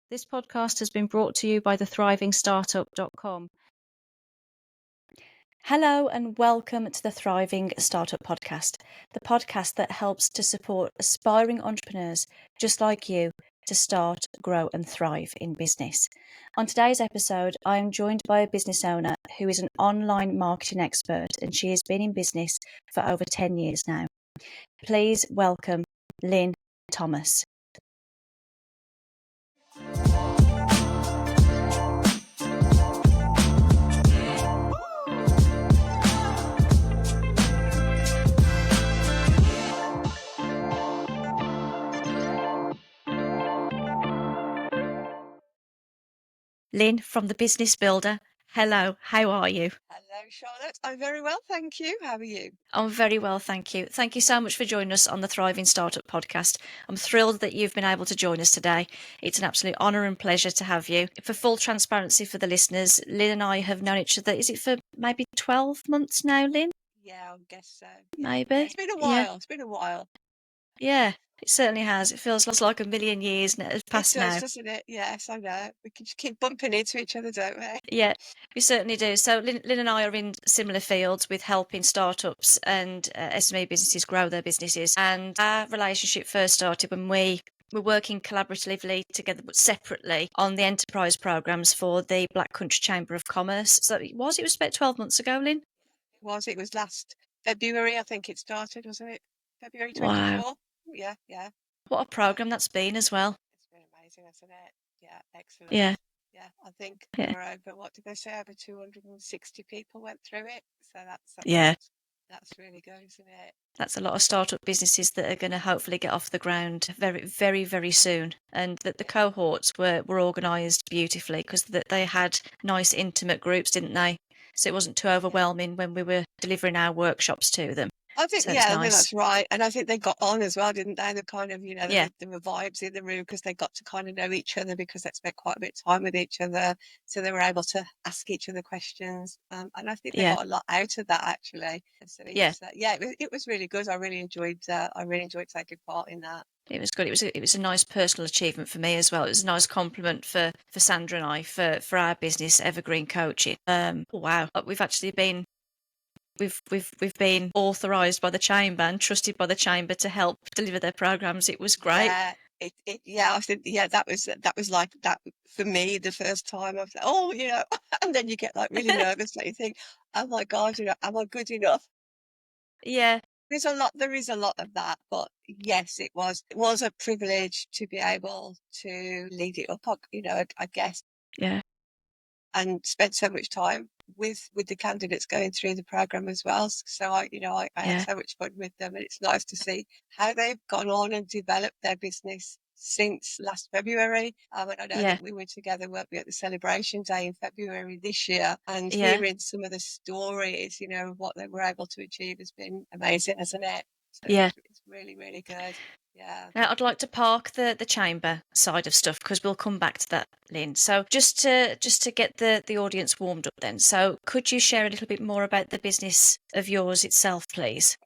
This podcast has been brought to you by thethriving-startup.com. Hello and welcome to the Thriving Startup Podcast, the podcast that helps to support aspiring entrepreneurs just like you to start, grow and thrive in business. On today's episode, I am joined by a business owner who is an online marketing expert, and she has been in business for over 10 years now. Please welcome Lynne Thomas. Lynne from The Business Builder. Hello, how are you? Hello, Charlotte. I'm very well, thank you. How are you? I'm very well, thank you. Thank you so much for joining us on the Thriving Startup Podcast. I'm thrilled that you've been able to join us today. It's an absolute honour and pleasure to have you. For full transparency for the listeners, Lynne and I have known each other, is it for maybe 12 months now, Lynne? Yeah, I guess so. Maybe. Yeah, it's been a while. It's been a while. Yeah, it certainly has. It feels like a million years has passed It does, now. doesn't it? Yes, I know. We can just keep bumping into each other, don't we? Yeah, we certainly do. So Lynne and I are in similar fields with helping startups and SME businesses grow their businesses. And our relationship first started when we were working collaboratively together but separately on the enterprise programs for the Black Country Chamber of Commerce. So it was about 12 months ago, Lynne? It was last February, I think it started, wasn't it? February Wow. 24? Yeah. What a program that's been as well. It's been amazing, hasn't it? Yeah, excellent. Yeah. Yeah, I think Yeah. there were over, what did they say, over 260 people went through it. So that's Yeah. good. That's really good, isn't it? That's a lot of startup businesses that are going to hopefully get off the ground very, very, very soon. And that the cohorts were organised beautifully because they had nice intimate groups, didn't they? So it wasn't too overwhelming when we were delivering our workshops to them. I think, So yeah, it's I think nice. that's right. And I think they got on as well, didn't they? The kind of, Yeah. there were vibes in the room because they got to kind of know each other because they spent quite a bit of time with each other. So they were able to ask each other questions. And I think they Yeah. got a lot out of that, actually. So Yeah. it was really good. I really enjoyed taking part in that. It was good. It was a nice personal achievement for me as well. It was a nice compliment for Sandra and I for our business, Evergreen Coaching. Wow. We've actually been We've been authorised by the chamber and trusted by the chamber to help deliver their programs. It was great. Yeah, I think, that was like that for me the first time. I was like, oh, and then you get like really nervous, like you think, oh my God, am I good enough? Yeah, There is a lot of that, but yes, it was a privilege to be able to lead it up, I guess, yeah, and spend so much time with the candidates going through the program as well. So I had yeah, so much fun with them, and it's nice to see how they've gone on and developed their business since last February. And I know yeah, that we were together, weren't we, at the celebration day in February this year, and yeah, hearing some of the stories, of what they were able to achieve has been amazing, hasn't it? So yeah. it's really, really good. Yeah. Now, I'd like to park the chamber side of stuff because we'll come back to that, Lynn. So just to get the audience warmed up then. So could you share a little bit more about the business of yours itself, please?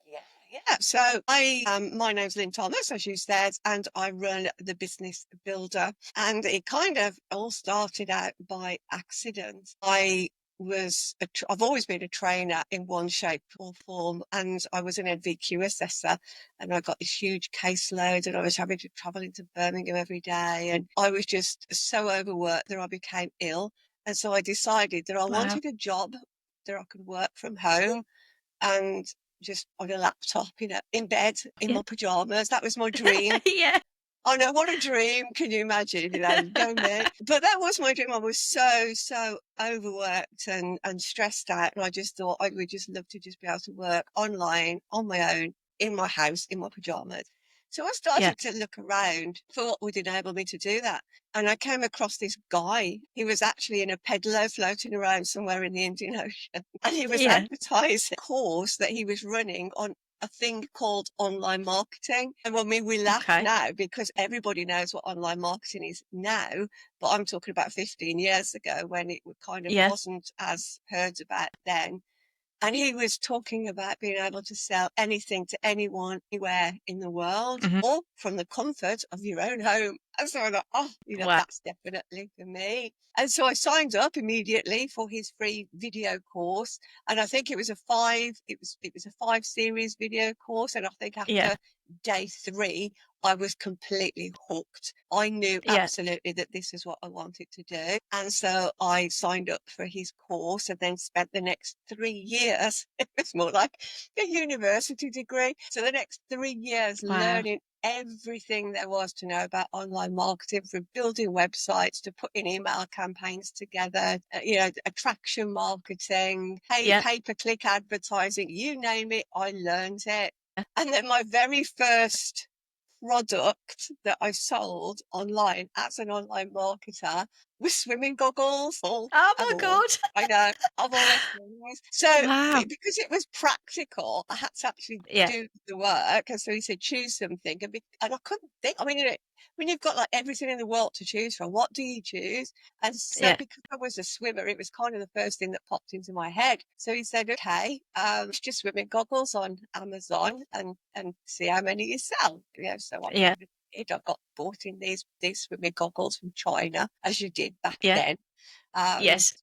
Yeah. So my name's Lynne Thomas, as you said, and I run the Business Builder. And it kind of all started out by accident. I've always been a trainer in one shape or form, and I was an NVQ assessor, and I got this huge caseload, and I was having to travel into Birmingham every day, and I was just so overworked that I became ill. And so I decided that I Wow. wanted a job that I could work from home and just on a laptop, in bed, in Yeah. my pajamas. That was my dream. Yeah. Oh no, what a dream. Can you imagine? Go me. But that was my dream. I was so overworked and stressed out. And I just thought I would just love to just be able to work online on my own, in my house, in my pajamas. So I Yeah. started to look around for what would enable me to do that. And I came across this guy. He was actually in a pedalo floating around somewhere in the Indian Ocean. And he was Yeah. advertising a course that he was running on a thing called online marketing. And we laugh Okay. now because everybody knows what online marketing is now, but I'm talking about 15 years ago when it kind of Yeah. wasn't as heard about then. And he was talking about being able to sell anything to anyone, anywhere in the world, Mhm. or from the comfort of your own home. And so I thought, oh, Wow. that's definitely for me. And so I signed up immediately for his free video course. And I think it was a 5 series video course. And I think Yeah. after day 3, I was completely hooked. I knew Yeah. absolutely that this is what I wanted to do. And so I signed up for his course and then spent the next 3 years. It was more like a university degree. So the next 3 years Wow. learning everything there was to know about online marketing, from building websites to putting email campaigns together, attraction marketing, Yeah. pay-per-click advertising, you name it, I learned it. And then my very first product that I sold online as an online marketer was swimming goggles. Oh, Oh of my all, God. I know, of all things. So Wow. because it was practical, I had to actually Yeah. do the work. And so he said, choose something. And I couldn't think. I mean, when you've got like everything in the world to choose from, what do you choose? And so Yeah. because I was a swimmer, it was kind of the first thing that popped into my head. So he said, okay, it's just swimming goggles on Amazon and see how many you sell. So I Yeah. I got bought in these swimming goggles from China, as you did back Yeah. then. Yes.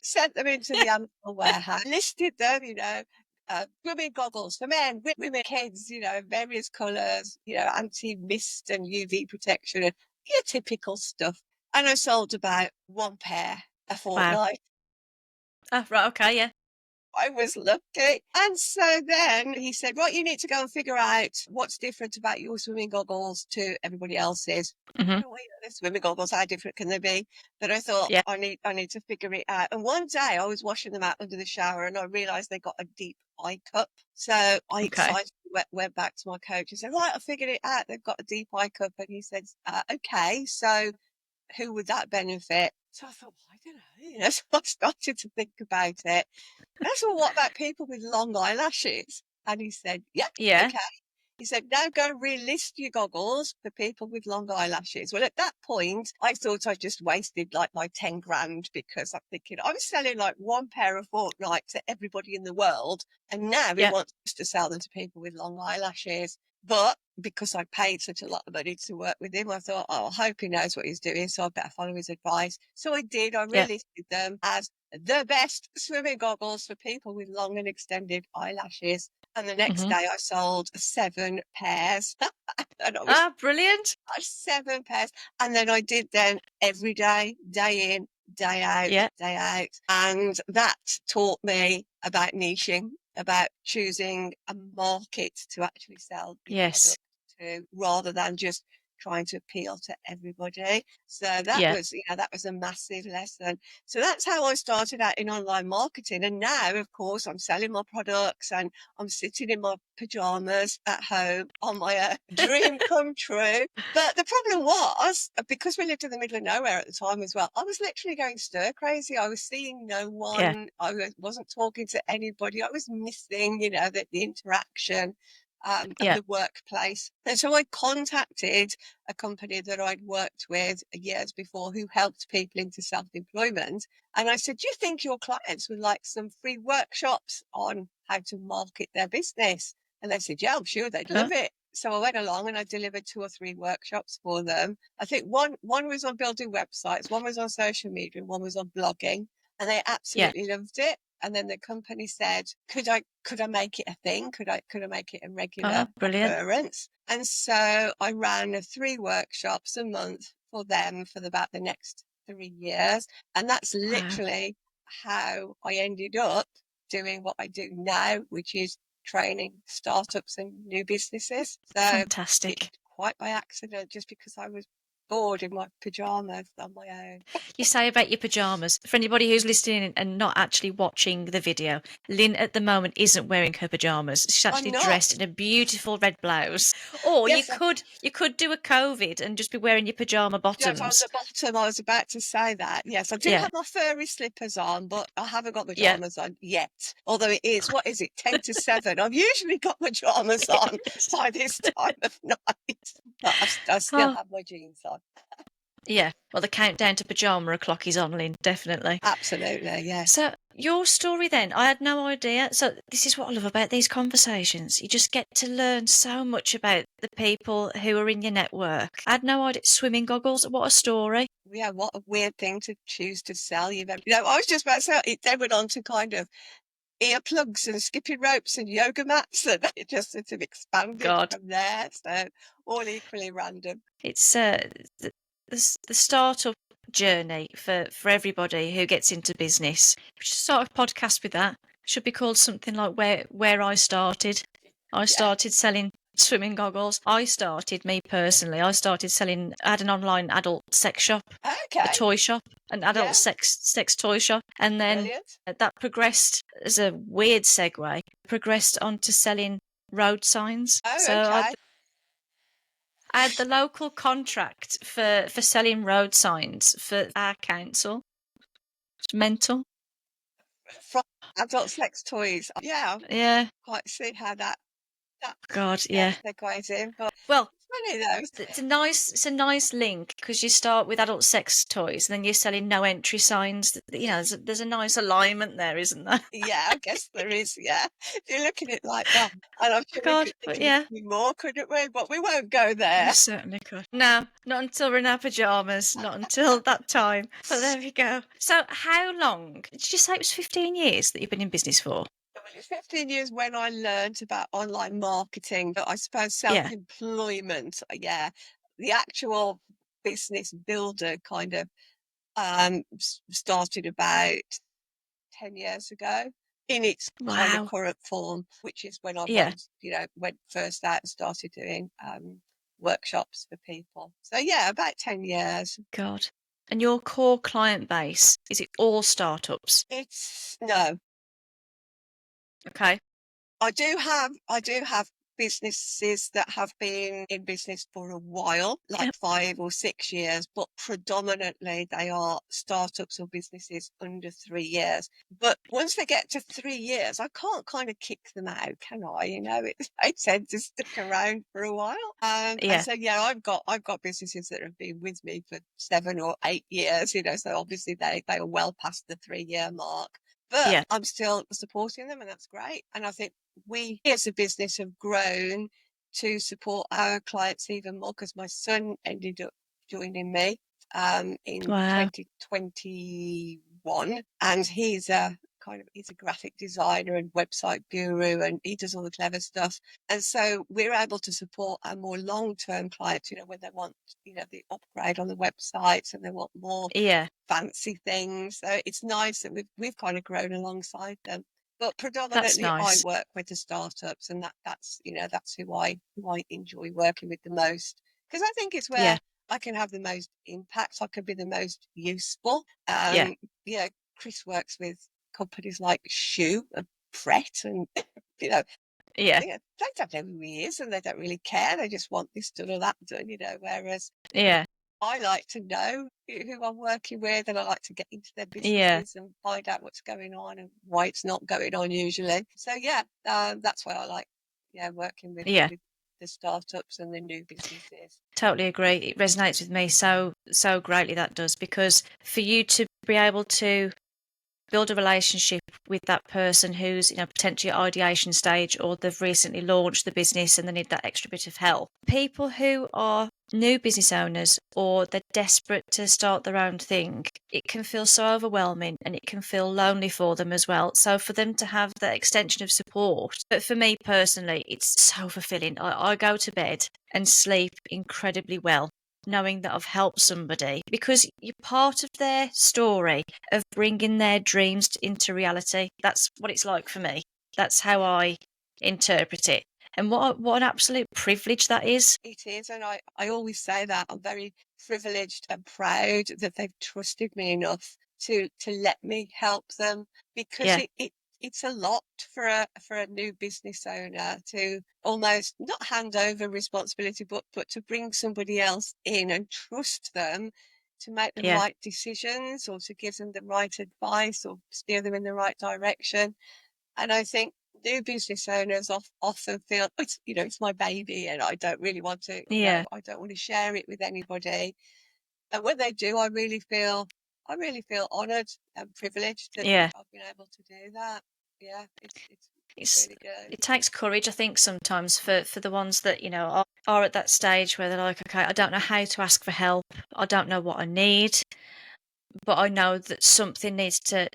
Sent them into the Amazon warehouse, listed them, swimming goggles for men, women, kids, various colours, anti-mist and UV protection and your typical stuff. And I sold about 1 pair a Wow. fortnight. Oh, right. Okay. Yeah. I was lucky. And so then he said, right, you need to go and figure out what's different about your swimming goggles to everybody else's. I Mhm. don't know, the swimming goggles, how different can they be? But I thought Yeah. I need to figure it out. And one day I was washing them out under the shower and I realized they got a deep eye cup. So I Okay. excitedly went back to my coach and said, right, I figured it out. They've got a deep eye cup. And he said, okay, so who would that benefit? So I thought, well, I don't know. So I started to think about it. And I said, well, what about people with long eyelashes? And he said, yeah, Yeah. okay. He said, now go and relist your goggles for people with long eyelashes. Well, at that point, I thought I just wasted like my 10 grand because I'm thinking I was selling like 1 pair a fortnight to everybody in the world. And now he Yeah. wants to sell them to people with long eyelashes. But because I paid such a lot of money to work with him, I thought, oh, I hope he knows what he's doing. So I better follow his advice. So I did. I Yeah. relisted them as the best swimming goggles for people with long and extended eyelashes. And the next Mhm. day I sold 7 pairs. And I was Ah, brilliant. 7 pairs. And then I did them every day, day in, day out, Yeah. day out. And that taught me about niching, about choosing a market to actually sell your Yes. product to, rather than just trying to appeal to everybody. So Yeah. that was a massive lesson. So that's how I started out in online marketing. And now, of course, I'm selling my products and I'm sitting in my pajamas at home on my dream come true. But the problem was, because we lived in the middle of nowhere at the time as well, I was literally going stir crazy. I was seeing no Yeah. one. Wasn't talking to anybody. I was missing, the interaction. And Yeah. the workplace. And so I contacted a company that I'd worked with years before who helped people into self-employment. And I said, do you think your clients would like some free workshops on how to market their business? And they said, yeah, I'm sure they'd Huh? love it. So I went along and I delivered 2 or 3 workshops for them. I think one was on building websites, one was on social media, and one was on blogging. And they Yeah. absolutely loved it. And then the company said, could I make it a thing? Could I make it a regular Oh, brilliant. occurrence? And so I ran 3 workshops a month for them for about the next 3 years. And that's Wow. literally how I ended up doing what I do now, which is training startups and new businesses. So it Fantastic. quite by accident, just because I was bored in my pajamas on my own. You say about your pajamas. For anybody who's listening and not actually watching the video, Lynn at the moment isn't wearing her pajamas. She's I'm actually not. dressed in a beautiful red blouse. Or Yes, you could do a COVID and just be wearing your pajama just on bottoms. the bottom, I was about to say that. Yes, I do Yeah. have my furry slippers on, but I haven't got Yeah. pajamas on yet. Although it is, what is it, 10 to 7? I've usually got pajamas on Yes. by this time of night, but I still Oh, have my jeans on. yeah. Well, the countdown to pajama o'clock is on, Lynn, definitely. Absolutely, yes. So Your story then, I had no idea. So this is what I love about these conversations. You just get to learn so much about the people who are in your network. I had no idea. Swimming goggles, what a story. Yeah, what a weird thing to choose to sell. I was just about to say, it then went on to kind of earplugs and skipping ropes and yoga mats, and it just sort of expanded God. from there. So all equally random. It's the startup journey for everybody who gets into business. We should start a podcast with that. Should be called something like where I started. I Yeah. started selling swimming goggles. Me personally, I started selling. I had an online adult sex shop, a Okay. toy shop, an adult Yeah. sex toy shop, and then Brilliant. that progressed as a weird segue. Progressed onto selling road signs. Oh, So okay. I had the local contract for selling road signs for our council. It's mental. From adult sex toys. Yeah, I Yeah. quite see how that God, yeah, yeah. segues in. But Well, it's funny though. it's a nice link because you start with adult sex toys and then you're selling no entry signs. There's a nice alignment there, isn't there? Yeah, I guess there is. Yeah, you look at it like that, and I'm sure we God, could think but of a yeah, few more, couldn't we? But we won't go we there. certainly could. No, not until we're in our pajamas. Not until that time. But there we go. So, how long? Did you say it was 15 years that you've been in business for? Well, it's 15 years when I learned about online marketing, but I suppose Yeah. self-employment, yeah, the actual business builder kind of started about 10 years ago in its kind of Wow. current form, which is when I Yeah. went first out and started doing workshops for people. So yeah, about 10 years. God. And your core client base, is it all startups? It's no, Okay. I do have businesses that have been in business for a while, Yep. like 5 or 6 years, but predominantly they are startups or businesses under 3 years. But once they get to 3 years, I can't kind of kick them out, can I? They tend to stick around for a while. And Yeah. so yeah, I've got businesses that have been with me for 7 or 8 years, so obviously they are well past the 3 year mark. But Yeah. I'm still supporting them, and that's great. And I think we as a business have grown to support our clients even more because my son ended up joining me in Wow. 2021, and he's a graphic designer and website guru, and he does all the clever stuff. And so we're able to support our more long-term clients, when they want, the upgrade on the websites and they want more Yeah. fancy things. So it's nice that we've kind of grown alongside them. But That's predominantly, I nice. work with the startups, and that's who I enjoy working with the most because I think it's Yeah. where I can have the most impact. I can be the most useful. Yeah. Yeah, Chris works with companies like Shoe and Pret, and you know, Yeah. they don't know who he is, and they don't really care. They just want this done or that done. Whereas Yeah. I like to know who I'm working with, and I like to get into their Yeah. businesses and find out what's going on and why it's not going on usually. So yeah, that's why I like working with Yeah. the startups and the new businesses. Totally agree. It resonates with me so greatly that does because for you to be able to build a relationship with that person who's potentially at ideation stage or they've recently launched the business and they need that extra bit of help. People who are new business owners or they're desperate to start their own thing, it can feel so overwhelming and it can feel lonely for them as well. So for them to have that extension of support, but for me personally, it's so fulfilling. I go to bed and sleep incredibly well knowing that I've helped somebody because you're part of their story of bringing their dreams into reality. That's what it's like for me. That's how I interpret it. And what an absolute privilege that is. It is, and I always say that I'm very privileged and proud that they've trusted me enough to let me help them because Yeah, it's a lot for a new business owner to almost not hand over responsibility, but to bring somebody else in and trust them to make the yeah, right decisions or to give them the right advice or steer them in the right direction. And I think new business owners often feel it's my baby and I don't really want to, yeah, I don't want to share it with anybody. And when they do, I really feel I really feel honoured and privileged that Yeah. I've been able to do that. Yeah, it's It's really good. it takes courage, I think, sometimes for the ones that, are at that stage where they're like, "Okay, I don't know how to ask for help. I don't know what I need, but I know that something needs to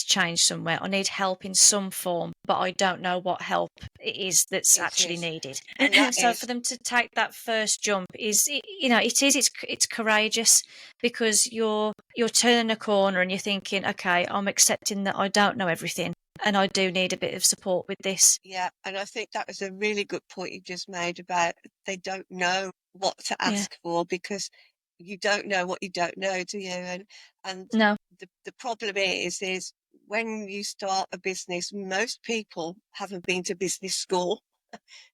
change somewhere. I need help in some form, but I don't know what help it is that's It actually is, needed." and that So for is, them to take that first jump it's courageous, because you're turning a corner and you're thinking, "Okay, I'm accepting that I don't know everything, and I do need a bit of support with this." yeah, and I think that was a really good point you just made about they don't know what to Yeah. ask for because you don't know what you don't know, do you? And No. the problem is when you start a business, most people haven't been to business school.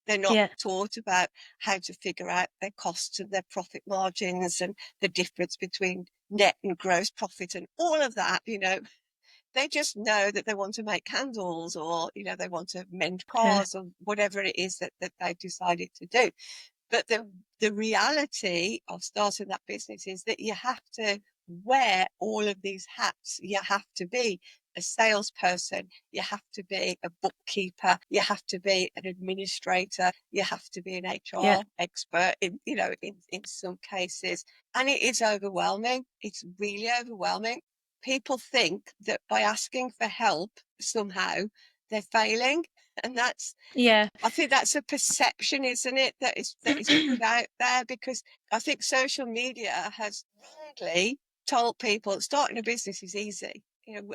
They're not Yeah. taught about how to figure out their costs and their profit margins and the difference between net and gross profit and all of that, they just know that they want to make candles or, they want to mend Yeah. cars or whatever it is that they've decided to do. But the reality of starting that business is that you have to wear all of these hats. You have to be a salesperson. You have to be a bookkeeper. You have to be an administrator. You have to be an Yeah. HR expert in some cases. And it is overwhelming. It's really overwhelming. People think that by asking for help somehow they're failing. And Yeah. I think that's a perception, isn't it, that is put out there because I think social media has really told people starting a business is easy.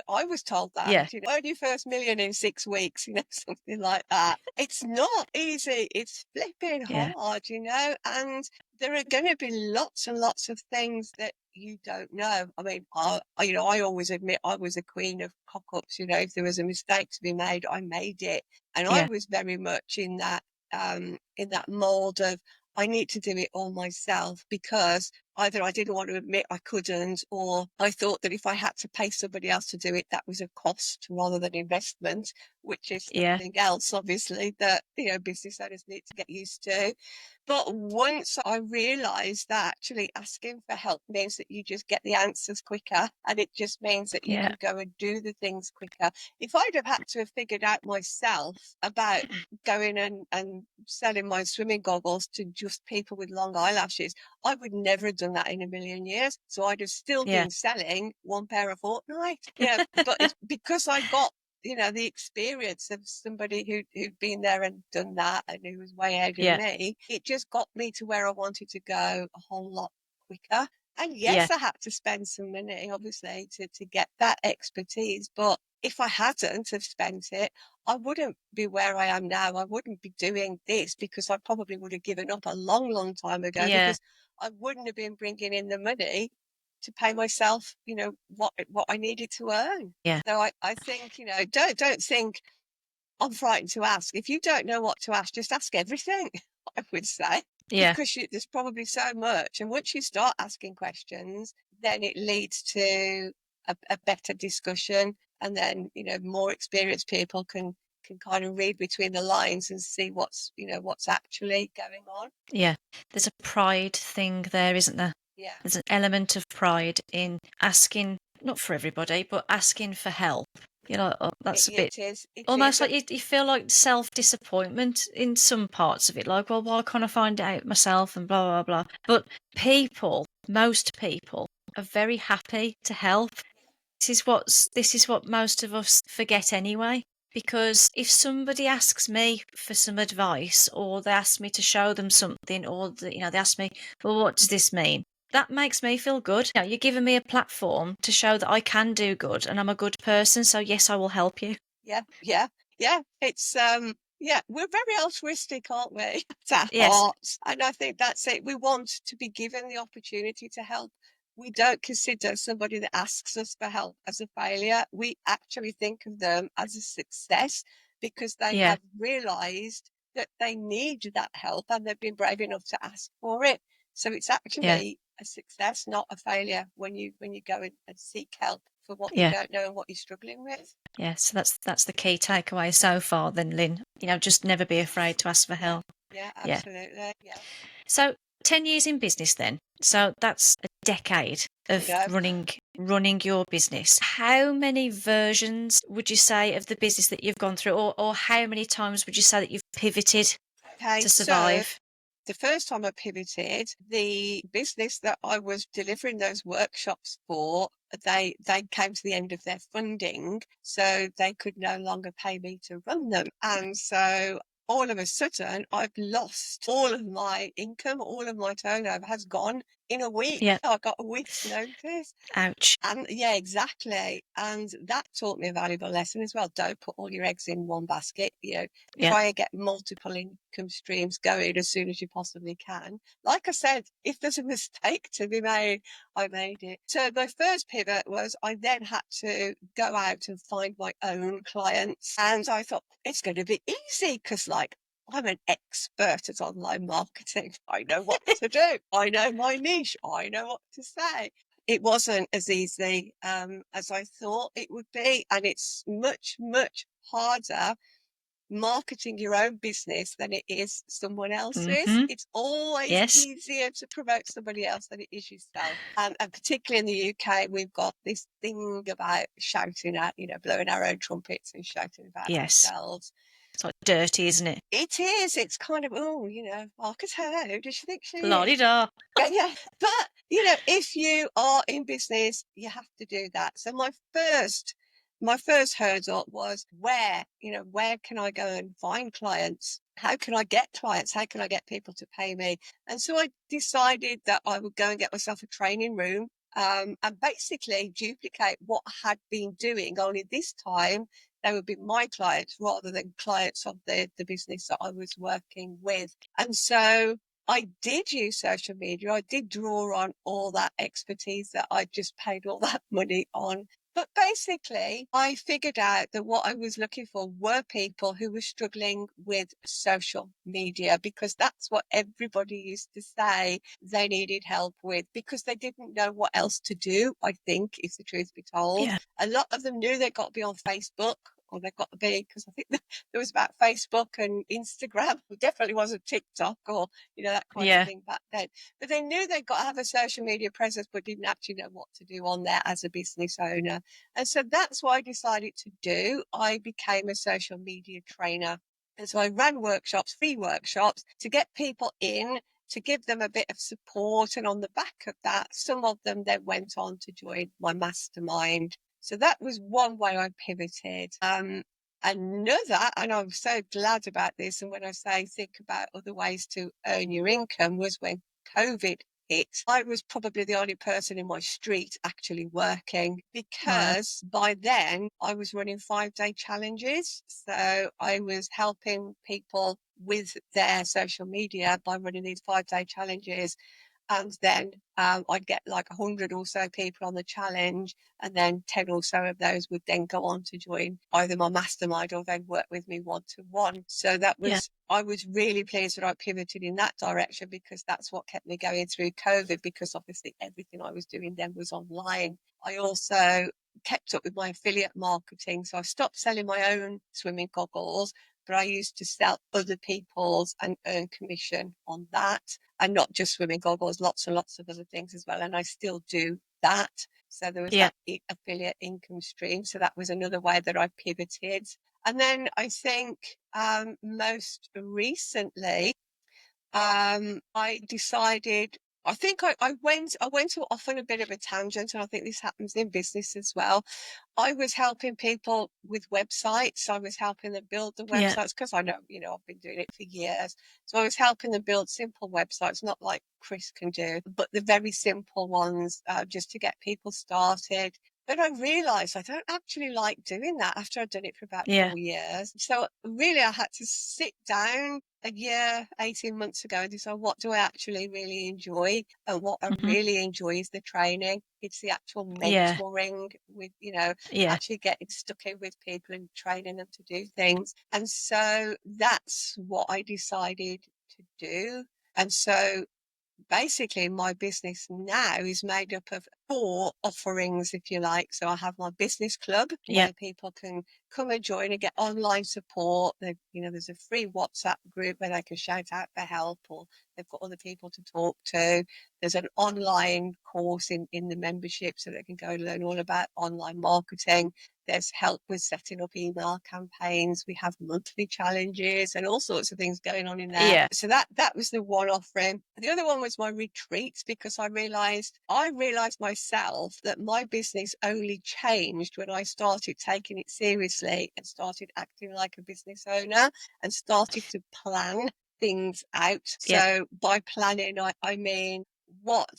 I was told that, Yeah. earn your first million in 6 weeks, something like that. It's not easy. It's flipping Yeah. hard, and there are going to be lots and lots of things that you don't know. I mean, I always admit I was a queen of cock-ups. If there was a mistake to be made, I made it. And I Yeah. was very much in that mold of I need to do it all myself because either I didn't want to admit I couldn't, or I thought that if I had to pay somebody else to do it, that was a cost rather than investment, which is Yeah. something else, obviously, that business owners need to get used to. But once I realized that actually asking for help means that you just get the answers quicker, and it just means that you Yeah. can go and do the things quicker. If I'd have had to have figured out myself about going and selling my swimming goggles to just people with long eyelashes, I would never have done that in a million years. So I'd have still Yeah. been selling one pair a fortnight. But it's because I got the experience of somebody who'd been there and done that and who was way ahead of Yeah. me. It just got me to where I wanted to go a whole lot quicker. And Yeah. yes, I had to spend some money, obviously, to get that expertise. But if I hadn't have spent it, I wouldn't be where I am now. I wouldn't be doing this because I probably would have given up a long, long time ago Yeah. because I wouldn't have been bringing in the money to pay myself, what I needed to earn. Yeah. So I think, don't think I'm frightened to ask. If you don't know what to ask, just ask everything, I would say, Yeah. because there's probably so much. And once you start asking questions, then it leads to a better discussion. And then, more experienced people can kind of read between the lines and see what's actually going on. Yeah. There's a pride thing there, isn't there? Yeah, There's an element of pride in asking, not for everybody, but asking for help. Oh, that's a bit it is. It is. almost like you feel like self-disappointment in some parts of it. Like, well, why can't I find it out myself and blah, blah, blah. But most people are very happy to help. This is what most of us forget anyway. Because if somebody asks me for some advice, or they ask me to show them something, or they ask me, well, what does this mean? That makes me feel good. You're giving me a platform to show that I can do good and I'm a good person. So yes, I will help you. Yeah, yeah, yeah. It's yeah, we're very altruistic, aren't we? At our Yes. hearts. And I think that's it. We want to be given the opportunity to help. We don't consider somebody that asks us for help as a failure. We actually think of them as a success because they Yeah. have realized that they need that help and they've been brave enough to ask for it. So it's Yeah. actually a success, not a failure when you go and seek help for what you Yeah. don't know and what you're struggling with. Yeah. So that's the key takeaway so far then, Lynn. Just never be afraid to ask for Yeah, help. yeah, Yeah. absolutely. Yeah. So 10 years in business then. So that's a decade of Yeah. running your business. How many versions would you say of the business that you've gone through, or how many times would you say that you've pivoted Okay, to so survive? the first time I pivoted, the business that I was delivering those workshops for, they came to the end of their funding, so they could no longer pay me to run them. And so all of a sudden, I've lost all of my income, all of my turnover has gone in a week. Yeah. I got a week's notice. Ouch. And yeah, exactly. And that taught me a valuable lesson as well. Don't put all your eggs in one basket. Yeah. Try and get multiple income streams going as soon as you possibly can. Like I said, if there's a mistake to be made, I made it. So my first pivot was I then had to go out and find my own clients. And I thought it's going to be easy because I'm an expert at online marketing. I know what to do. I know my niche. I know what to say. It wasn't as easy as I thought it would be. And it's much, much harder marketing your own business than it is someone else's. Mm-hmm. It's always Yes. easier to promote somebody else than it is yourself. And particularly in the UK, we've got this thing about shouting at, blowing our own trumpets and shouting about Yes. ourselves. It's like dirty, isn't it? It is. It's kind of, market her. Who does she think she is? La-di-da. Yeah. But, if you are in business, you have to do that. So my first hurdle was where can I go and find clients? How can I get clients? How can I get people to pay me? And so I decided that I would go and get myself a training room, and basically duplicate what I had been doing, only this time they would be my clients rather than clients of the business that I was working with. And so I did use social media. I did draw on all that expertise that I just paid all that money on. But basically, I figured out that what I was looking for were people who were struggling with social media, because that's what everybody used to say they needed help with, because they didn't know what else to do, I think, if the truth be told. Yeah. A lot of them knew they'd got to be on Facebook, or they've got to be, because I think there was about Facebook and Instagram. It definitely wasn't TikTok or, that kind of Yeah. thing back then. But they knew they'd got to have a social media presence, but didn't actually know what to do on there as a business owner. And so that's what I decided to do. I became a social media trainer. And so I ran workshops, free workshops, to get people in, to give them a bit of support. And on the back of that, some of them then went on to join my mastermind. So that was one way I pivoted. Another, and I'm so glad about this, and when I say think about other ways to earn your income, was when COVID hit. I was probably the only person in my street actually working, Wow. because by then I was running 5-day challenges. So I was helping people with their social media by running these 5-day challenges. And then I'd get like 100 or so people on the challenge, and then 10 or so of those would then go on to join either my mastermind or they'd work with me one-to-one. So Yeah. I was really pleased that I pivoted in that direction, because that's what kept me going through COVID, because obviously everything I was doing then was online. I also kept up with my affiliate marketing. So I stopped selling my own swimming goggles, but I used to sell other people's and earn commission on that. And not just swimming goggles, lots and lots of other things as well. And I still do that. So there was Yeah. that affiliate income stream. So that was another way that I pivoted. And then I think most recently, I decided, I think I went off on a bit of a tangent, and I think this happens in business as well. I was helping people with websites. I was helping them build the Yeah. websites, because I know, I've been doing it for years. So I was helping them build simple websites, not like Chris can do, but the very simple ones, just to get people started. But I realized I don't actually like doing that after I'd done it for about Yeah. 4 years. So really I had to sit down a year, 18 months ago, and decide, what do I actually really enjoy? And what I Mm-hmm. really enjoy is the training. It's the actual Yeah. mentoring with, Yeah. actually getting stuck in with people and training them to do things. And so that's what I decided to do. And so basically my business now is made up of 4 offerings, if you like. So I have my business club where people can come and join and get online support. There's a free WhatsApp group where they can shout out for help, or they've got other people to talk to. There's an online course in the membership so they can go and learn all about online marketing. There's help with setting up email campaigns. We have monthly challenges and all sorts of things going on in there. Yeah. So that was the one offering. The other one was my retreats, because I realized myself that my business only changed when I started taking it seriously and started acting like a business owner and started to plan things out. Yeah. So by planning, I mean, what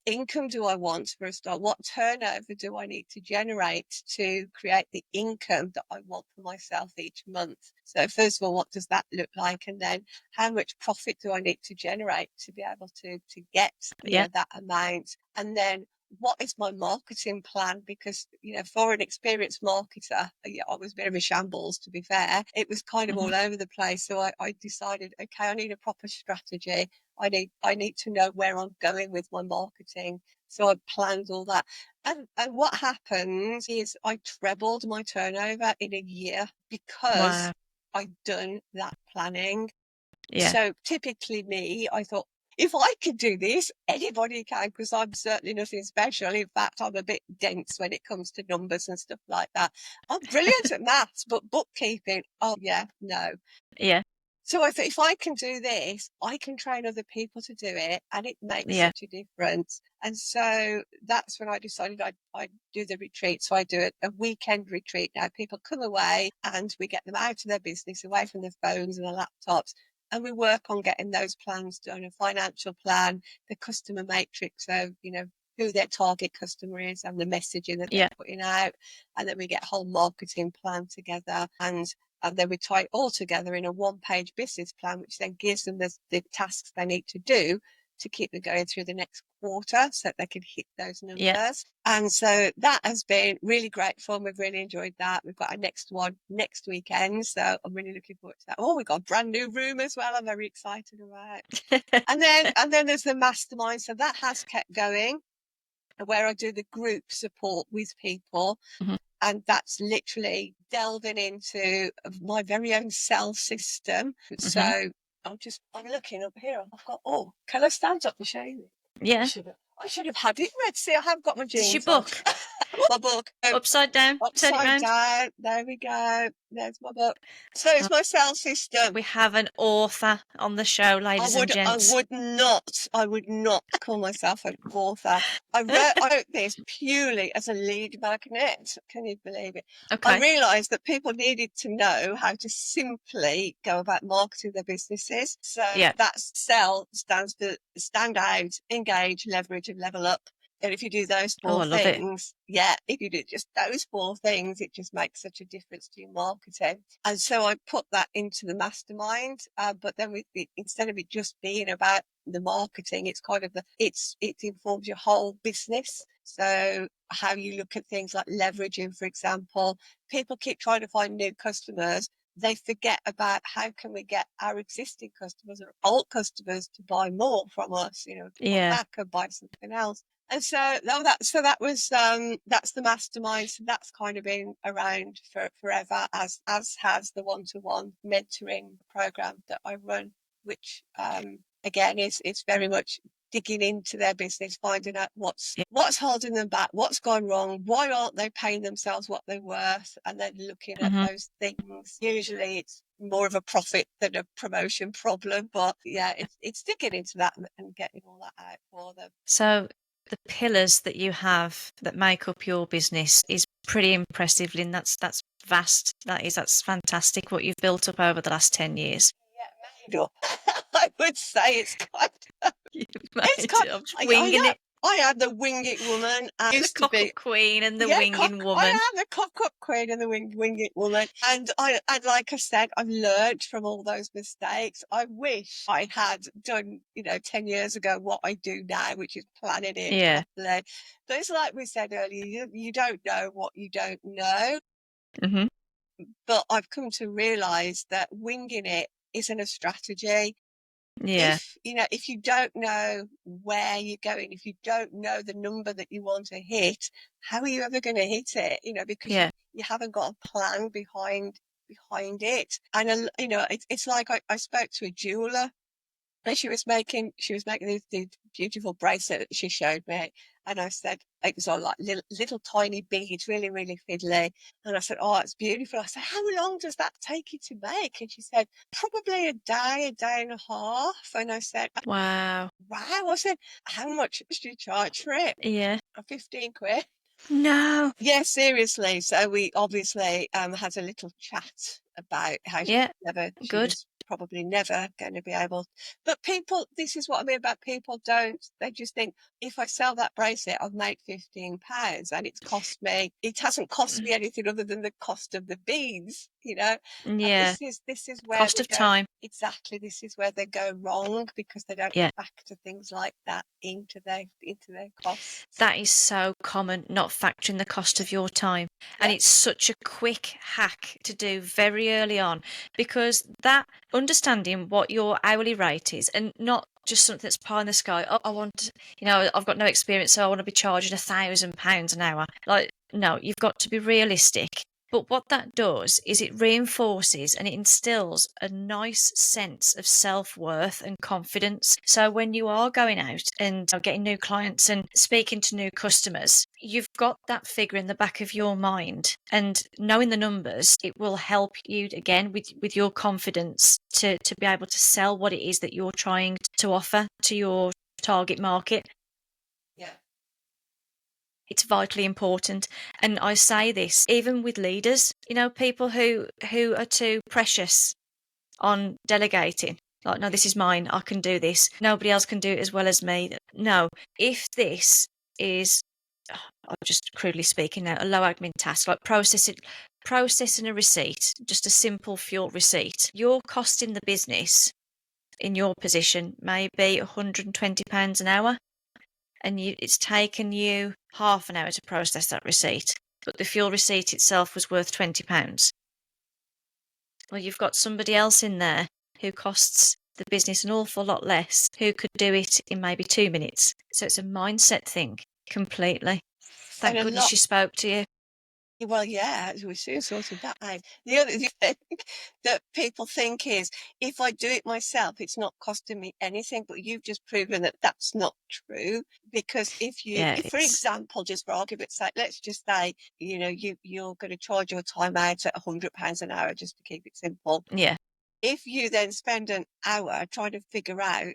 income do I want for a start? What turnover do I need to generate to create the income that I want for myself each month? So first of all, what does that look like? And then how much profit do I need to generate to be able to get that amount? And then what is my marketing plan? Because, for an experienced marketer, I was a bit of a shambles, to be fair. It was kind of all over the place. So I decided, okay, I need a proper strategy. I need to know where I'm going with my marketing. So I planned all that. And what happened is I trebled my turnover in a year because I'd done that planning. Yeah. So typically me, I thought, if I could do this, anybody can, because I'm certainly nothing special. In fact, I'm a bit dense when it comes to numbers and stuff like that. I'm brilliant at maths, but bookkeeping, oh yeah, no. Yeah. So I thought, if I can do this, I can train other people to do it, and it makes such a difference. And so that's when I decided I'd do the retreat. So I do a weekend retreat now. People come away and we get them out of their business, away from their phones and their laptops, and we work on getting those plans done, a financial plan, the customer matrix, so, who their target customer is and the messaging that they're putting out. And then we get a whole marketing plan together, and then we tie it all together in a 1-page business plan, which then gives them the tasks they need to do to keep them going through the next quarter so that they can hit those numbers. Yeah. And so that has been really great fun. We've really enjoyed that. We've got our next one next weekend. So I'm really looking forward to that. Oh, we've got a brand new room as well. I'm very excited about. and then there's the mastermind. So that has kept going, where I do the group support with people. Mm-hmm. And that's literally delving into my very own cell system. Mm-hmm. So I'm looking up here. I've got, can I stand up and show you? Yeah. I should have had it read. See, I have got my jeans. It's your book. My book. Upside down. Turn it round. Down. There we go. There's my book. So it's my cell system. We have an author on the show, ladies and gents. I would not call myself an author. I wrote this purely as a lead magnet. Can you believe it? Okay. I realised that people needed to know how to simply go about marketing their businesses. So that SELL stands for stand out, engage, leverage, and level up. And if you do those 4 things, if you do just those 4 things, it just makes such a difference to your marketing. And so I put that into the mastermind. But then instead of it just being about the marketing, it's kind of it informs your whole business. So how you look at things like leveraging, for example, people keep trying to find new customers. They forget about how can we get our existing customers or old customers to buy more from us, to come back and buy something else. And so that's the mastermind. So that's kind of been around for forever, as has the one-to-one mentoring program that I run, which again is very much digging into their business, finding out what's holding them back, what's gone wrong, why aren't they paying themselves what they're worth, and then looking at those things. Usually it's more of a profit than a promotion problem, but it's digging into that and getting all that out for them. So the pillars that you have that make up your business is pretty impressive, Lynne. That's vast. That's fantastic what you've built up over the last 10 years. Made up. I would say it's kind of. I'm just winging it. I am the wing it woman. I used the to be queen and the winging woman. I am the cock queen and the wing it woman. And like I said, I've learned from all those mistakes. I wish I had done, 10 years ago what I do now, which is planning it properly. But it's like we said earlier, you don't know what you don't know. Mm-hmm. But I've come to realise that winging it isn't a strategy. Yeah. If you don't know where you're going, if you don't know the number that you want to hit, how are you ever going to hit it? Because Yeah. you haven't got a plan behind it. And it's like I spoke to a jeweler, and she was making these beautiful bracelet that she showed me. And I said, it was all like little tiny beads, really, really fiddly. And I said, oh, it's beautiful. I said, how long does that take you to make? And she said, probably a day and a half. And I said, Wow. wow. I said, how much did you charge for it? Yeah. 15 quid. No. Yeah, seriously. So we obviously had a little chat about how Yeah. she Good. was probably never going to be able. But people, this is what I mean about people they just think, if I sell that bracelet, I've made £15 and it hasn't cost me anything other than the cost of the beads, And Yeah. this is where Cost they of go. time. Exactly, this is where they go wrong, because they don't Yeah. factor things like that into their costs. That is so common, not factoring the cost of your time. And Yeah. it's such a quick hack to do very early on, because that understanding what your hourly rate is, and not just something that's pie in the sky. Oh, I've got no experience, so I want to be charging £1,000 an hour. Like, no, you've got to be realistic. But what that does is it reinforces and it instills a nice sense of self-worth and confidence. So when you are going out and getting new clients and speaking to new customers, you've got that figure in the back of your mind, and knowing the numbers, it will help you again with your confidence to be able to sell what it is that you're trying to offer to your target market. Yeah. It's vitally important. And I say this even with leaders, people who are too precious on delegating. Like, no, this is mine. I can do this. Nobody else can do it as well as me. No, if this is, I'm just crudely speaking now, a low admin task, like processing a receipt, just a simple fuel receipt, you're costing the business in your position maybe £120 an hour, and it's taken you half an hour to process that receipt, but the fuel receipt itself was worth £20. Well, you've got somebody else in there who costs the business an awful lot less, who could do it in maybe 2 minutes. So it's a mindset thing completely. And Thank a goodness lot. she spoke to you. Well, yeah, we soon sorted that out. The other thing that people think is, if I do it myself, it's not costing me anything. But you've just proven that that's not true. Because Yeah, if, for example, just for argument's sake, let's just say, you're going to charge your time out at £100 an hour, just to keep it simple. yeah, If you then spend an hour trying to figure out,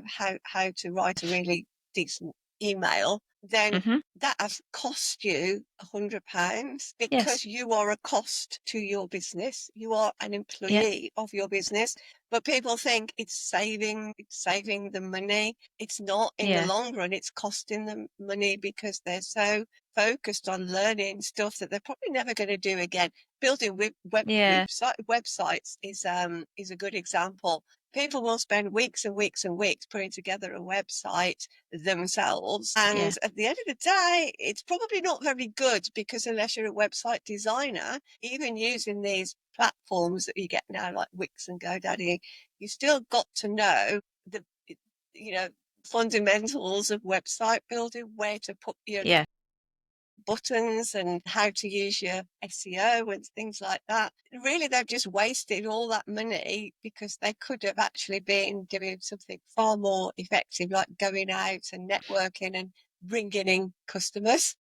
how to write a really decent email, then hmm that has cost you £100, yes, because you are a cost to your business. You are an yeah, employee of your business. But people think it's saving the money. It's not. In the yeah, long run, it's costing them money, because they're so focused on learning stuff that they're probably never going to do again. Building yeah, websites is a good example. People will spend weeks and weeks and weeks putting together a website themselves, yeah, and at the end of the day, it's probably not very good, because unless you're a website designer, even using these platforms that you get now like Wix and GoDaddy, you still got to know the you know fundamentals of website building, where to put your yeah, buttons and how to use your SEO and things like that. Really, they've just wasted all that money, because they could have actually been doing something far more effective, like going out and networking and bringing in customers.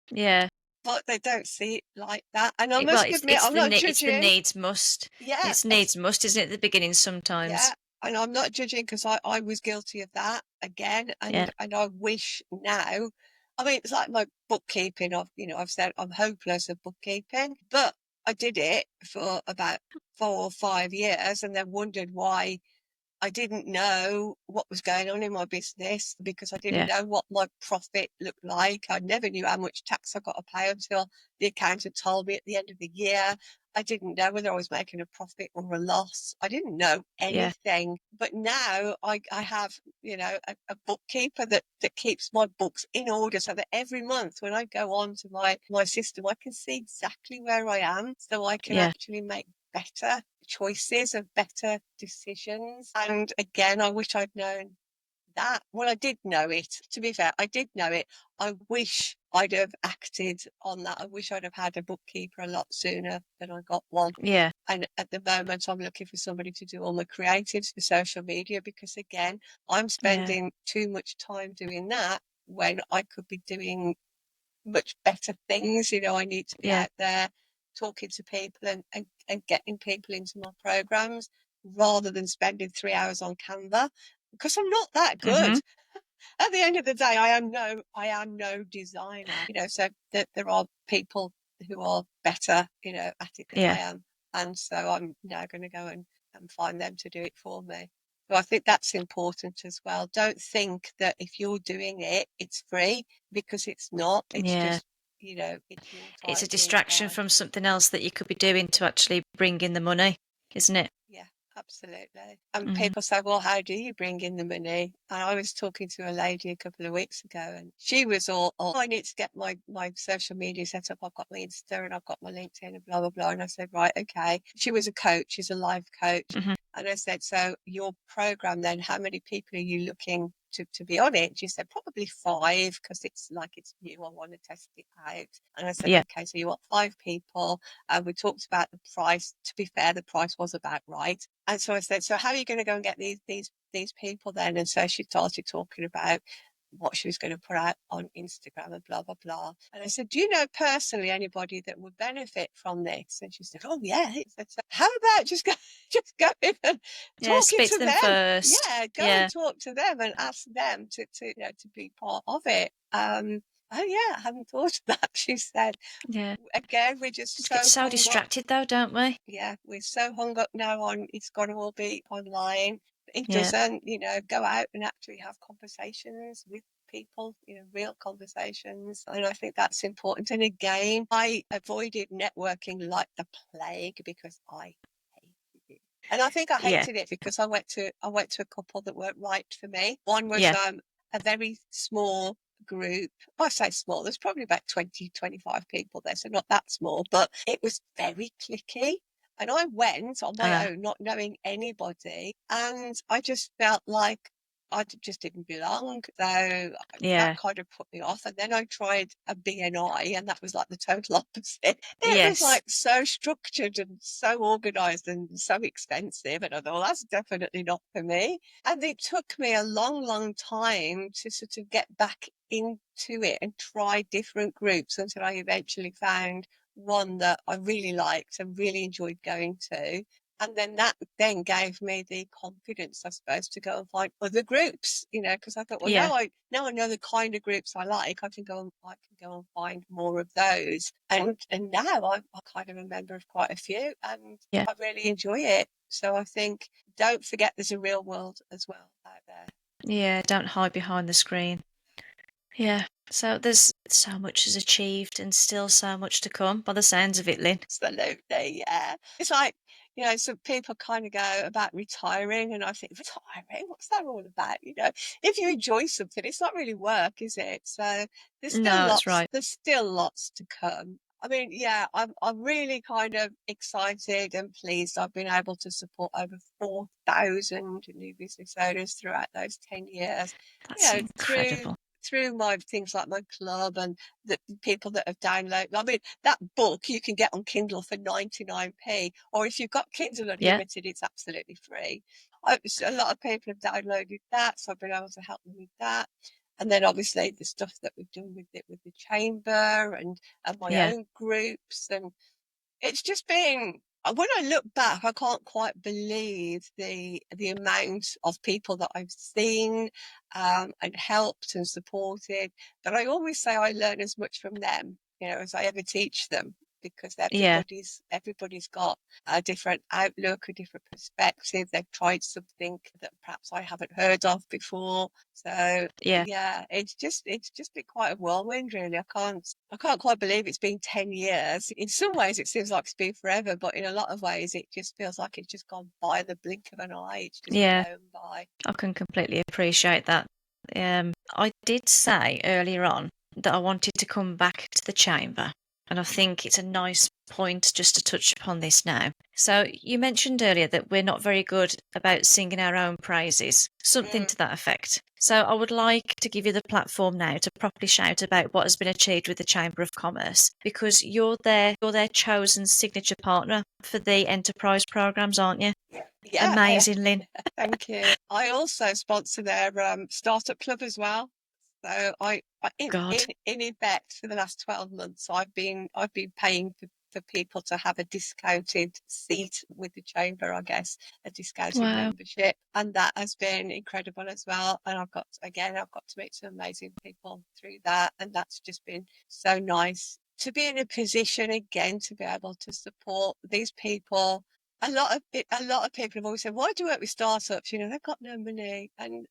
yeah. But they don't see it like that. And I Well, must admit, I'm not it's the judging. needs must. Yeah, It's needs must, isn't it? At the beginning yeah. sometimes. And I'm not judging, because I was guilty of that again. Yeah, And I wish now, I mean, it's like my bookkeeping. I've said I'm hopeless at bookkeeping, but I did it for about 4 or 5 years, and then wondered why I didn't know what was going on in my business, because I didn't yeah, know what my profit looked like. I never knew how much tax I got to pay until the accountant told me at the end of the year. I didn't know whether I was making a profit or a loss. I didn't know yeah, anything. But now I have, a bookkeeper that keeps my books in order, so that every month when I go on to my system, I can see exactly where I am, so I can yeah. actually make better choices, of better decisions. And again, I wish I'd known that. Well, I did know it. To be fair, I did know it. I wish I'd have acted on that. I wish I'd have had a bookkeeper a lot sooner than I got one. Yeah. And at the moment, I'm looking for somebody to do all my creatives for social media because, again, I'm spending too much time doing that when I could be doing much better things. I need to be out there talking to people and getting people into my programs rather than spending 3 hours on Canva because I'm not that good. At the end of the day, I am no designer, so there are people who are better, at it than I am. And so I'm now going to go and find them to do it for me. So I think that's important as well. Don't think that if you're doing it, it's free, because it's not. It's just, it's your time. It's a distraction from something else that you could be doing to actually bring in the money, isn't it? Yeah, absolutely. And people say, well, how do you bring in the money? And I was talking to a lady a couple of weeks ago, and she was all, I need to get my social media set up. I've got my Insta and I've got my LinkedIn and blah, blah, blah. And I said, right, okay. She was a coach. She's a life coach. And I said, so your program then, how many people are you looking to be on it? She said, probably 5, because it's new. I want to test it out. And I said, okay, so you want 5 people. And we talked about the price. To be fair, the price was about right. And so I said, so how are you going to go and get these people then? And so she started talking about what she was going to put out on Instagram and blah, blah, blah. And I said, do you know personally anybody that would benefit from this? And she said, oh, yeah. I said, so how about just going and talking speak to to them them first. Go and talk to them and ask them to be part of it. Oh, yeah, I hadn't thought of that, she said. Yeah. Again, we're just We get so distracted though, don't we? Yeah, we're so hung up now on it's got to all be online. It doesn't, go out and actually have conversations with people, real conversations. And I think that's important. And again, I avoided networking like the plague because I hated it. And I think I hated it because I went to a couple that weren't right for me. One was a very small group. I say small, there's probably about 20, 25 people there, so not that small, but it was very cliquey. And I went on my own, not knowing anybody, and I just felt like I just didn't belong. So that kind of put me off. And then I tried a BNI, and that was like the total opposite. It was like so structured and so organized and so expensive. And I thought, well, that's definitely not for me. And it took me a long, long time to sort of get back into it and try different groups until I eventually found one that I really liked and really enjoyed going to. And then that then gave me the confidence, I suppose, to go and find other groups, because I thought, well, now I know the kind of groups I like, I can go and find more of those. And now I'm kind of a member of quite a few, and I really enjoy it. So I think don't forget there's a real world as well out there. Yeah, don't hide behind the screen. Yeah. So there's so much is achieved and still so much to come by the sounds of it, Lynne. Absolutely, yeah. It's like, some people kind of go about retiring, and I think, retiring? What's that all about? If you enjoy something, it's not really work, is it? So there's No, that's right. still lots to come. I mean, yeah, I'm really kind of excited and pleased. I've been able to support over 4,000 new business owners throughout those 10 years. That's incredible. Through my things like my club and the people that have downloaded. I mean, that book you can get on Kindle for 99p, or if you've got Kindle Unlimited, it's absolutely free. A lot of people have downloaded that, so I've been able to help them with that. And then obviously the stuff that we've done with the chamber and my own groups, and it's just been, when I look back, I can't quite believe the amount of people that I've seen and helped and supported. But I always say I learn as much from them, as I ever teach them, because everybody's got a different outlook, a different perspective. They've tried something that perhaps I haven't heard of before. So yeah, it's just been quite a whirlwind, really. I can't quite believe it's been 10 years. In some ways it seems like it's been forever, but in a lot of ways it just feels like it's just gone by the blink of an eye. It's just blown by. I can completely appreciate that. I did say earlier on that I wanted to come back to the chamber. And I think it's a nice point just to touch upon this now. So you mentioned earlier that we're not very good about singing our own praises, something Mm. to that effect. So I would like to give you the platform now to properly shout about what has been achieved with the Chamber of Commerce, because you're their chosen signature partner for the enterprise programs, aren't you? Yeah, Amazing, Lynn. thank you. I also sponsor their startup club as well. So God. in effect, for the last 12 months, I've been paying for people to have a discounted seat with the chamber, I guess, a discounted Wow. membership, and that has been incredible as well. And I've got to meet some amazing people through that, and that's just been so nice to be in a position again to be able to support these people. A lot of people have always said, "Why do you work with startups? You know, they've got no money," and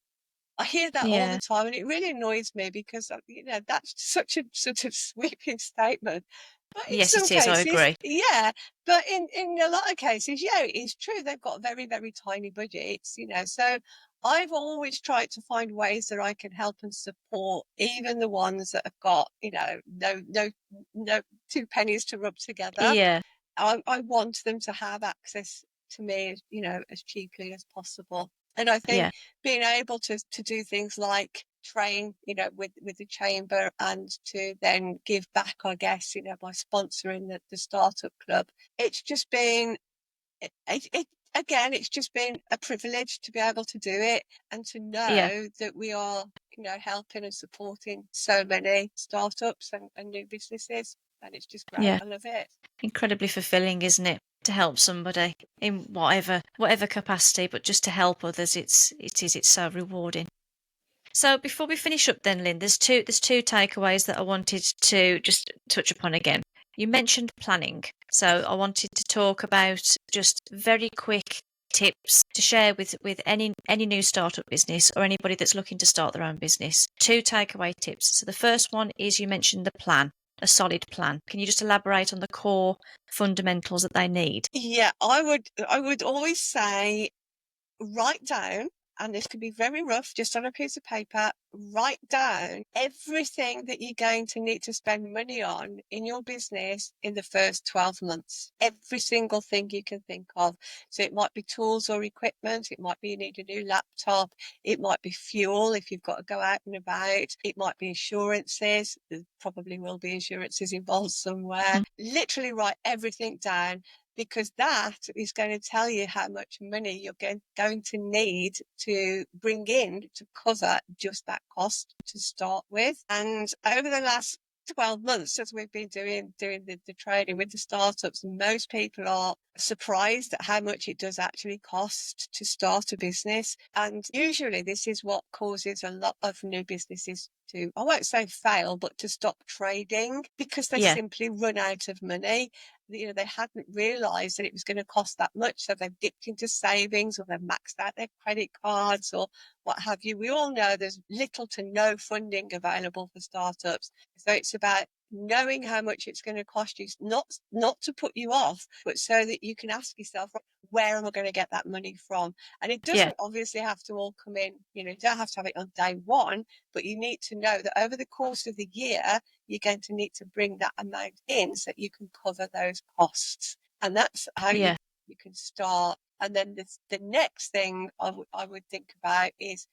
I hear that all the Yeah. time, and it really annoys me because that's such a sort of sweeping statement. But in Yes, some it is. I cases, agree. yeah. But in a lot of cases, yeah, it's true. They've got very, very tiny budgets, So I've always tried to find ways that I can help and support even the ones that have got, no two pennies to rub together. Yeah. I want them to have access to me, as cheaply as possible. And I think Yeah. being able to do things like train, with the chamber and to then give back, I guess, by sponsoring the startup club. It's just been, again, it's just been a privilege to be able to do it and to Yeah. know that we are, helping and supporting so many startups and new businesses. And it's just great. Yeah. I love it. Incredibly fulfilling, isn't it? To help somebody in whatever capacity, but just to help others, it's so rewarding. So before we finish up then, Lynn, there's two takeaways that I wanted to just touch upon again. You mentioned planning. So I wanted to talk about just very quick tips to share with any new startup business or anybody that's looking to start their own business. Two takeaway tips. So the first one is you mentioned the plan, a solid plan. Can you just elaborate on the core fundamentals that they need? Yeah, I would always say write down, and this could be very rough, just on a piece of paper, write down everything that you're going to need to spend money on in your business in the first 12 months. Every single thing you can think of. So it might be tools or equipment. It might be you need a new laptop. It might be fuel if you've got to go out and about. It might be insurances. There probably will be insurances involved somewhere. Mm. Literally write everything down, because that is going to tell you how much money you're going to need to bring in to cover just that cost to start with. And over the last 12 months, as we've been doing the trading with the startups, most people are surprised at how much it does actually cost to start a business. And usually this is what causes a lot of new businesses to, I won't say fail, but to stop trading, because they Yeah. simply run out of money. They hadn't realized that it was going to cost that much, so they've dipped into savings, or they've maxed out their credit cards, or what have you. We all know there's little to no funding available for startups, so it's about knowing how much it's going to cost you, not to put you off, but so that you can ask yourself, where am I going to get that money from? And it Yeah. doesn't obviously have to all come in, you don't have to have it on day one, but you need to know that over the course of the year, you're going to need to bring that amount in so that you can cover those costs. And that's how you Yeah. can start. And then the next thing I would think about is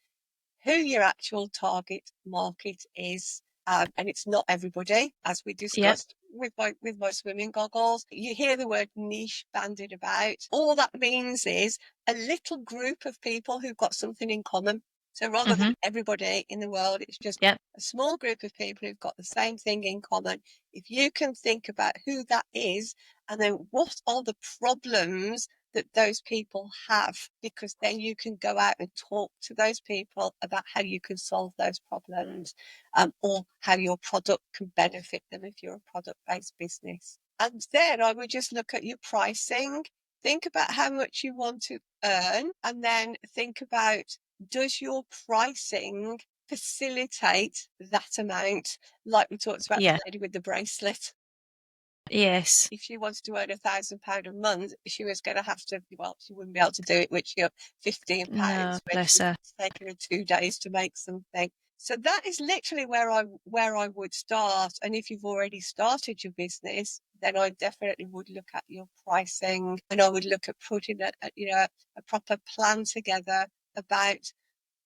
who your actual target market is. And it's not everybody, as we Yeah. discussed with my swimming goggles. You hear the word niche bandied about. All that means is a little group of people who've got something in common. So rather than Mhm. everybody in the world, it's just Yeah. a small group of people who've got the same thing in common. If you can think about who that is, and then what are the problems that those people have, because then you can go out and talk to those people about how you can solve those problems, or how your product can benefit them if you're a product-based business. And then I would just look at your pricing, think about how much you want to earn, and then think about, does your pricing facilitate that amount? Like we talked about Yeah. the lady with the bracelet, Yes. if she wanted to earn £1,000 a month, she was going to have to, well, she wouldn't be able to do it, which £15 No, when bless she's her. taken her 2 days to make something. So that is literally where I would start. And if you've already started your business, then I definitely would look at your pricing, and I would look at putting a proper plan together about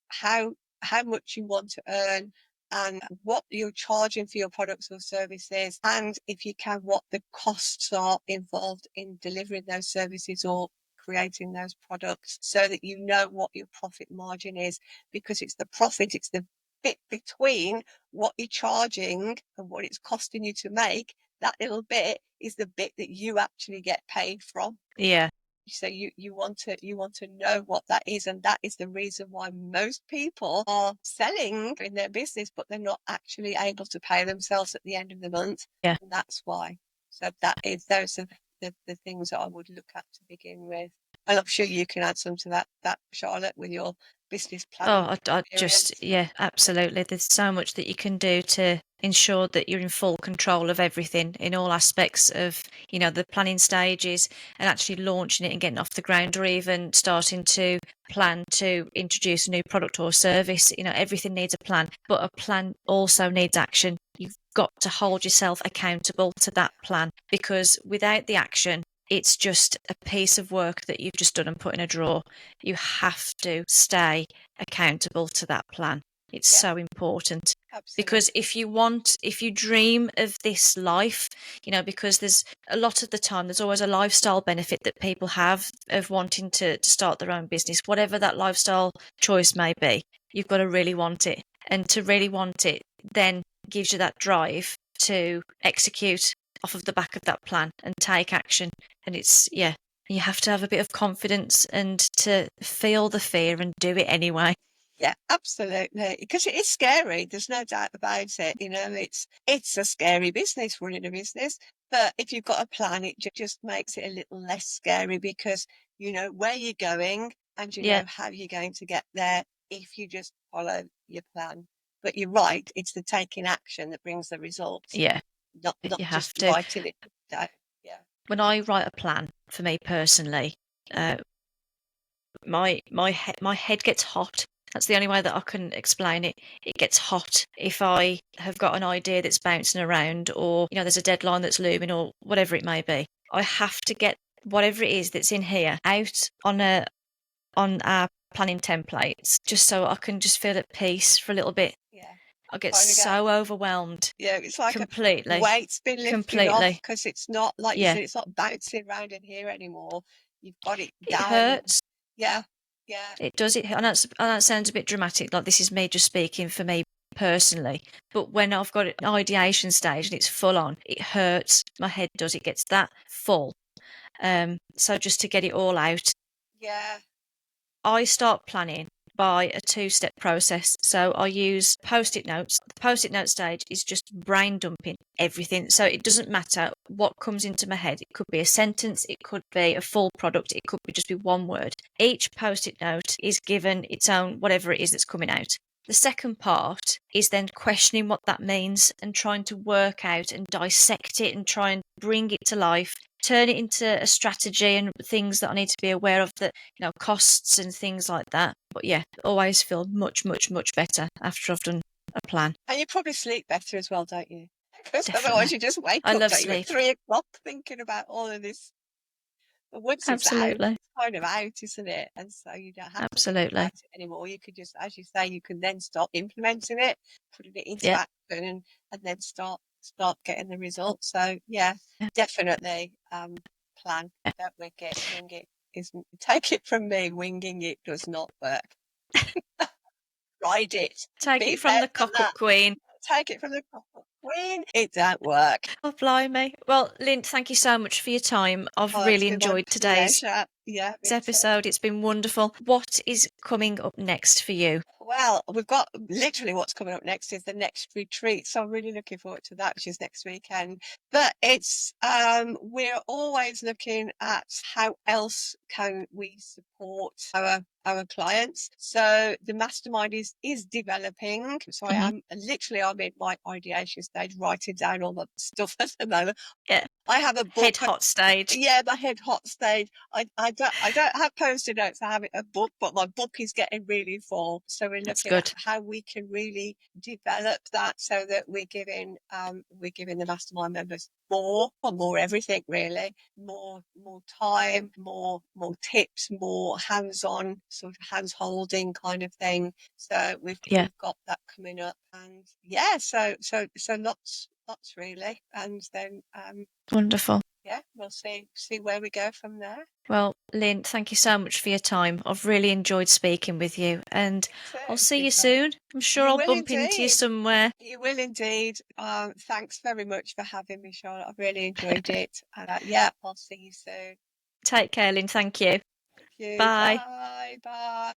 how how much you want to earn and what you're charging for your products or services, and if you can, what the costs are involved in delivering those services or creating those products, so that you know what your profit margin is, because it's the profit, it's the bit between what you're charging and what it's costing you to make. That little bit is the bit that you actually get paid from. Yeah. So you want to know what that is, and that is the reason why most people are selling in their business, but they're not actually able to pay themselves at the end of the month. Yeah. And that's why. So those are the things that I would look at to begin with. And I'm sure you can add some to that, Charlotte, with your business planning I just, experience. yeah, absolutely. There's so much that you can do to ensure that you're in full control of everything in all aspects of, the planning stages and actually launching it and getting off the ground, or even starting to plan to introduce a new product or service. Everything needs a plan, but a plan also needs action. You've got to hold yourself accountable to that plan, because without the action, it's just a piece of work that you've just done and put in a drawer. You have to stay accountable to that plan. It's Yeah, so important, absolutely. because if you dream of this life, because there's a lot of the time, there's always a lifestyle benefit that people have of wanting to start their own business, whatever that lifestyle choice may be. You've got to really want it. And to really want it then gives you that drive to execute off of the back of that plan and take action. And you have to have a bit of confidence and to feel the fear and do it anyway. Yeah, absolutely. Because it is scary. There's no doubt about it. It's a scary business, running a business. But if you've got a plan, it just makes it a little less scary, because you know where you're going and you Yeah, know how you're going to get there if you just follow your plan. But you're right, it's the taking action that brings the results, yeah, not you have just to. writing it down. Yeah. When I write a plan for me personally, uh, my head gets hot. That's the only way that I can explain it. It gets hot if I have got an idea that's bouncing around, or there's a deadline that's looming, or whatever it may be. I have to get whatever it is that's in here out on our planning templates, just so I can just feel at peace for a little bit. Yeah. I get Kind of get so overwhelmed. Yeah, it's like a Completely. weight's been lifted off, Completely. because it's not, like you Yeah. said, it's not bouncing around in here anymore. You've got it It down, and hurts. yeah, yeah, It does. I know it sounds a bit dramatic, like this is me just speaking for me personally. But when I've got an ideation stage and it's full on, it hurts. My head does. It gets that full. So just to get it all out, yeah, I start planning by a two-step process. So I use post-it notes. The post-it note stage is just brain dumping everything. So it doesn't matter what comes into my head. It could be a sentence, it could be a full product, it could just be one word. Each post-it note is given its own whatever it is that's coming out. The second part is then questioning what that means and trying to work out and dissect it and try and bring it to life, turn it into a strategy and things that I need to be aware of, that costs and things like that. But yeah, always feel much, much, much better after I've done a plan. and you probably sleep better as well, don't you? Because Definitely. otherwise you just wake I up, love don't you, at sleep. 3 o'clock thinking about all of this. But once it's out, Absolutely. it's kind of out, isn't it? And so you don't have to think Absolutely. about it anymore. You could just, as you say, you can then start implementing it, putting it into Yeah. action, and then start getting the results. So yeah, Yeah. definitely plan. Don't wing it. Wing it isn't. Take it from me. Winging it does not work. Ride it. Take Be it from better the than cock up that. queen. Take it from the queen. It don't work. Oh, blimey. Well, Lynn, thank you so much for your time. I've Oh, it's really been my enjoyed today's pleasure. Yeah, me too. episode. It's been wonderful. What is coming up next for you? Well, we've got literally what's coming up next is the next retreat. So I'm really looking forward to that, which is next weekend. But we're always looking at how else can we support our clients. So the mastermind is developing. So Hmm. I'm in my ideation stage, writing down all the stuff at the moment. Yeah. I have a Head book. hot stage. Yeah, my head hot stage. I I don't have post-it notes. I have a book, but my book is getting really full. So we're That's looking at good. how we can really develop that so that we're giving the mastermind members more everything really, more time, more tips, more hands-on sort of hands-holding kind of thing. So we've got that coming up, and yeah, so lots really, and then Wonderful. yeah, we'll see where we go from there. Well, Lynne, thank you so much for your time. I've really enjoyed speaking with you, and I'll see you soon. I'm sure I'll bump into you somewhere. You will indeed. Thanks very much for having me, Charlotte. I've really enjoyed it. Yeah, I'll see you soon. Take care, Lynne. Thank you. Thank you. Bye. Bye.